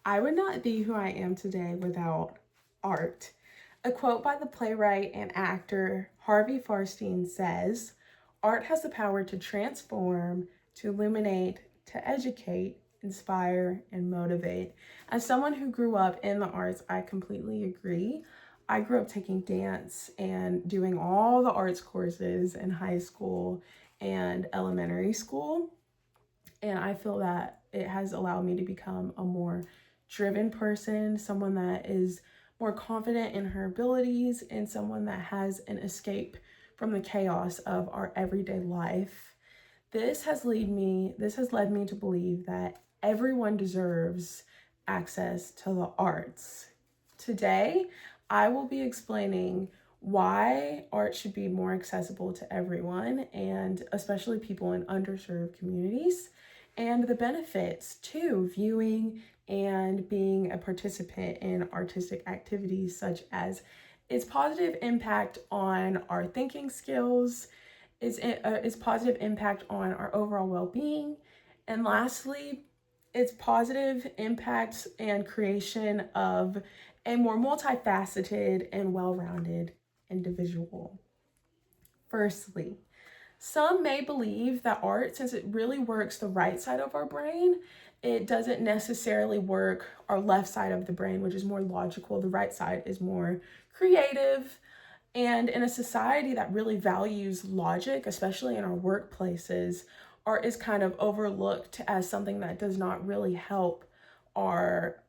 I would not be who I am today without art. A quote by the playwright and actor Harvey Farstein says, "Art has the power to transform, to illuminate, to educate, inspire, and motivate." As someone who grew up in the arts, I completely agree. I grew up taking dance and doing all the arts courses in high school and elementary school. And I feel that it has allowed me to become a more driven person, someone that is more confident in her abilities, and someone that has an escape from the chaos of our everyday life. This has led me to believe that everyone deserves access to the arts. Today, I will be explaining why art should be more accessible to everyone, and especially people in underserved communities, and the benefits to viewing and being a participant in artistic activities, such as its positive impact on our thinking skills, its positive impact on our overall well-being, and lastly, its positive impact and creation of a more multifaceted and well-rounded individual. Firstly, some may believe that art, since it really works the right side of our brain, it doesn't necessarily work our left side of the brain, which is more logical. The right side is more creative. And in a society that really values logic, especially in our workplaces, art is kind of overlooked as something that does not really help our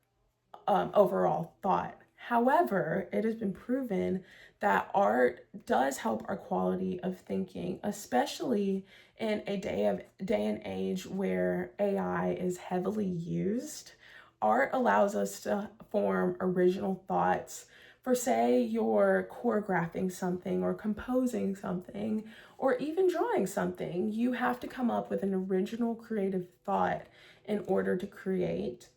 overall thought. However, it has been proven that art does help our quality of thinking, especially in a day and age where AI is heavily used. Art allows us to form original thoughts. For say you're choreographing something or composing something or even drawing something, you have to come up with an original creative thought in order to create.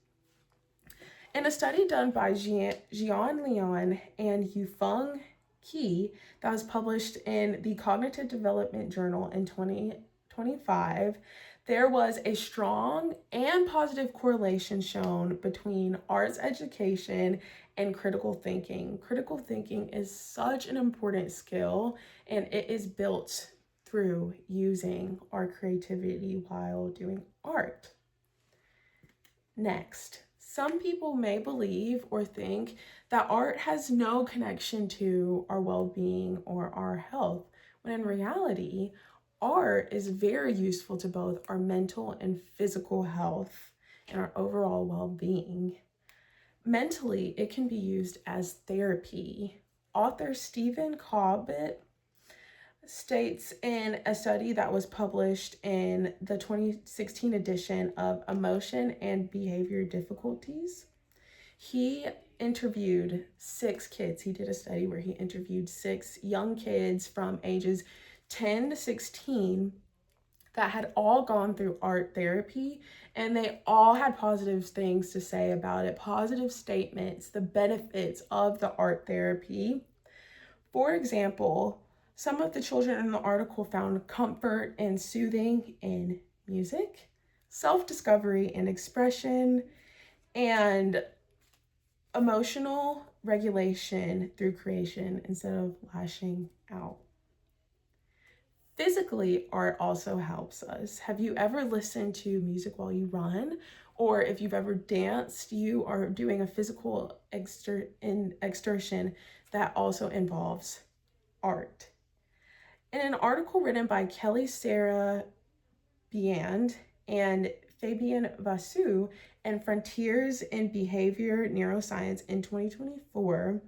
In a study done by Jian Lian and Yufeng Qi that was published in the Cognitive Development Journal in 2025, there was a strong and positive correlation shown between arts education and critical thinking. Critical thinking is such an important skill, and it is built through using our creativity while doing art. Next, some people may believe or think that art has no connection to our well being or our health, when in reality, art is very useful to both our mental and physical health and our overall well being. Mentally, it can be used as therapy. Author Stephen Cobbett states in a study that was published in the 2016 edition of Emotion and Behavior Difficulties. He interviewed 6 kids. He did a study where he interviewed 6 young kids from ages 10 to 16 that had all gone through art therapy, and they all had positive things to say about it, positive statements, the benefits of the art therapy. For example, some of the children in the article found comfort and soothing in music, self discovery and expression, and emotional regulation through creation instead of lashing out. Physically, art also helps us. Have you ever listened to music while you run? Or if you've ever danced, you are doing a physical exertion that also involves art. In an article written by Kelly Sarah Biand and Fabien Vasu in Frontiers in Behavior Neuroscience in 2024,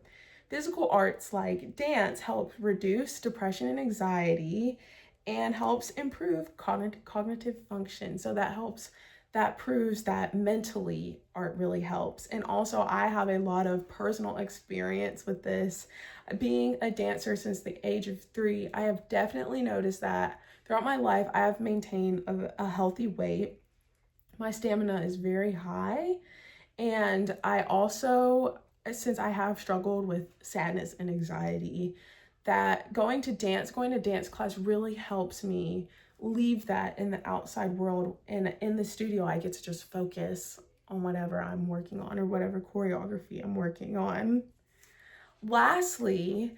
physical arts like dance help reduce depression and anxiety and helps improve cognitive function. So that proves that mentally art really helps. And also, I have a lot of personal experience with this. Being a dancer since the age of 3, I have definitely noticed that throughout my life, I have maintained a healthy weight. My stamina is very high. And I also, since I have struggled with sadness and anxiety, that going to dance class really helps me leave that in the outside world. And in the studio, I get to just focus on whatever I'm working on or whatever choreography I'm working on. Lastly,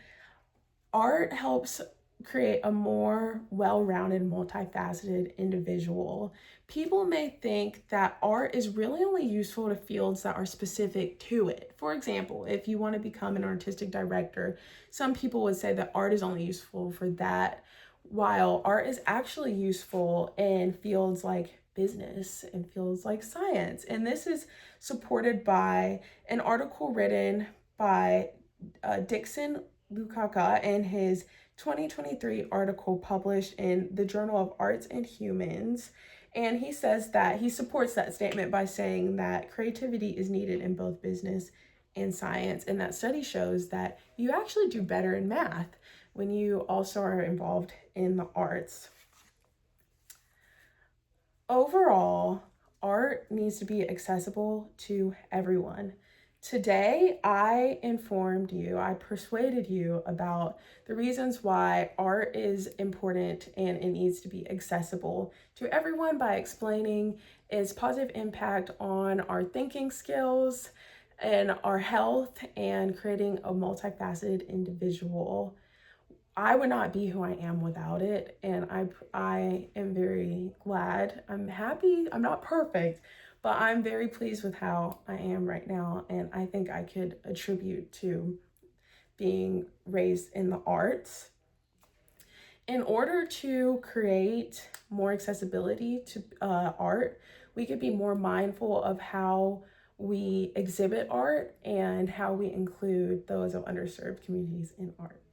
art helps create a more well-rounded, multifaceted individual. People may think that art is really only useful to fields that are specific to it. For example, if you want to become an artistic director, some people would say that art is only useful for that, while art is actually useful in fields like business and fields like science. And this is supported by an article written by Dixon Lukaka in his 2023 article published in the Journal of Arts and Humans. And he says that he supports that statement by saying that creativity is needed in both business and science. And that study shows that you actually do better in math when you also are involved in the arts. Overall, art needs to be accessible to everyone. Today, I informed you, I persuaded you about the reasons why art is important and it needs to be accessible to everyone by explaining its positive impact on our thinking skills and our health and creating a multifaceted individual. I would not be who I am without it, and I am very glad. I'm happy. I'm not perfect, but I'm very pleased with how I am right now, and I think I could attribute to being raised in the arts. In order to create more accessibility to art, we could be more mindful of how we exhibit art and how we include those of underserved communities in art.